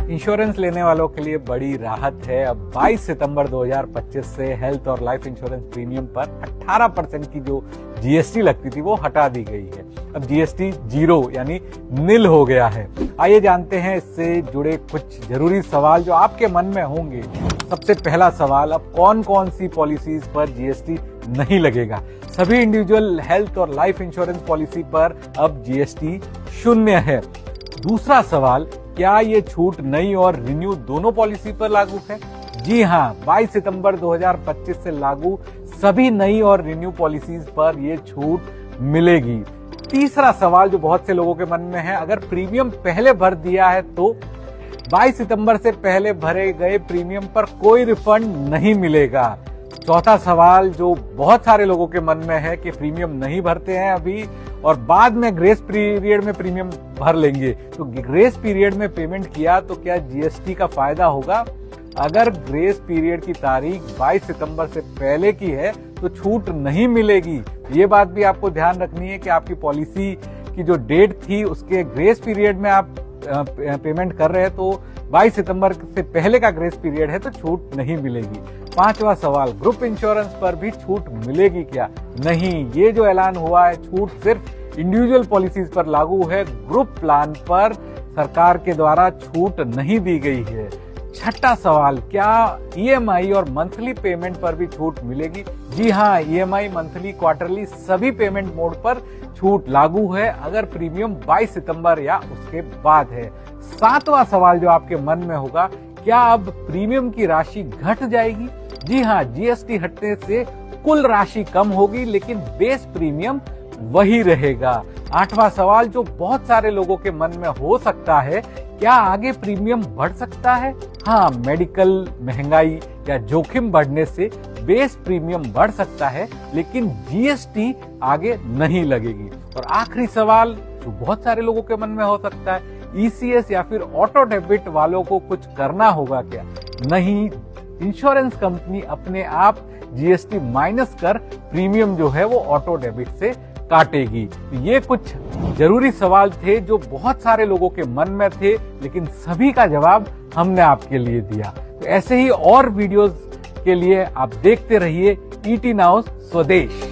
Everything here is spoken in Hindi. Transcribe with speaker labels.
Speaker 1: इंश्योरेंस लेने वालों के लिए बड़ी राहत है। अब 22 सितंबर 2025 से हेल्थ और लाइफ इंश्योरेंस प्रीमियम पर 18% की जो जीएसटी लगती थी वो हटा दी गई है। अब जीएसटी जीरो यानी निल हो गया है। आइए जानते हैं इससे जुड़े कुछ जरूरी सवाल जो आपके मन में होंगे। सबसे पहला सवाल, अब कौन कौन सी पॉलिसीज पर जीएसटी नहीं लगेगा? सभी इंडिविजुअल हेल्थ और लाइफ इंश्योरेंस पॉलिसी पर अब जीएसटी शून्य है। दूसरा सवाल, क्या ये छूट नई और रिन्यू दोनों पॉलिसी पर लागू है? जी हाँ, 22 सितंबर 2025 से लागू सभी नई और रिन्यू पॉलिसीज पर ये छूट मिलेगी। तीसरा सवाल जो बहुत से लोगों के मन में है, अगर प्रीमियम पहले भर दिया है तो 22 सितंबर से पहले भरे गए प्रीमियम पर कोई रिफंड नहीं मिलेगा। चौथा सवाल जो बहुत सारे लोगों के मन में है कि प्रीमियम नहीं भरते हैं अभी और बाद में ग्रेस पीरियड में प्रीमियम भर लेंगे, तो ग्रेस पीरियड में पेमेंट किया तो क्या जीएसटी का फायदा होगा? अगर ग्रेस पीरियड की तारीख 22 सितंबर से पहले की है तो छूट नहीं मिलेगी। ये बात भी आपको ध्यान रखनी है कि आपकी पॉलिसी की जो डेट थी उसके ग्रेस पीरियड में आप पेमेंट कर रहे हैं तो 22 सितंबर से पहले का ग्रेस पीरियड है तो छूट नहीं मिलेगी। पांचवा सवाल, ग्रुप इंश्योरेंस पर भी छूट मिलेगी क्या? नहीं, ये जो ऐलान हुआ है छूट सिर्फ इंडिविजुअल पॉलिसीज पर लागू है। ग्रुप प्लान पर सरकार के द्वारा छूट नहीं दी गई है। छठा सवाल, क्या ईएमआई और मंथली पेमेंट पर भी छूट मिलेगी? जी हाँ, ईएमआई, मंथली, क्वार्टरली सभी पेमेंट मोड पर छूट लागू है अगर प्रीमियम 22 सितंबर या उसके बाद है। सातवां सवाल जो आपके मन में होगा, क्या अब प्रीमियम की राशि घट जाएगी? जी हाँ, जीएसटी हटने से कुल राशि कम होगी लेकिन बेस प्रीमियम वही रहेगा। आठवां सवाल जो बहुत सारे लोगों के मन में हो सकता है, क्या आगे प्रीमियम बढ़ सकता है? हाँ, मेडिकल महंगाई या जोखिम बढ़ने से बेस प्रीमियम बढ़ सकता है लेकिन जीएसटी आगे नहीं लगेगी। और आखिरी सवाल जो बहुत सारे लोगों के मन में हो सकता है, ईसीएस या फिर ऑटो डेबिट वालों को कुछ करना होगा क्या? नहीं, इंश्योरेंस कंपनी अपने आप जीएसटी माइनस कर प्रीमियम जो है वो ऑटो डेबिट से काटेगी। तो ये कुछ जरूरी सवाल थे जो बहुत सारे लोगों के मन में थे लेकिन सभी का जवाब हमने आपके लिए दिया। तो ऐसे ही और वीडियोस के लिए आप देखते रहिए ईटी नाउ स्वदेश।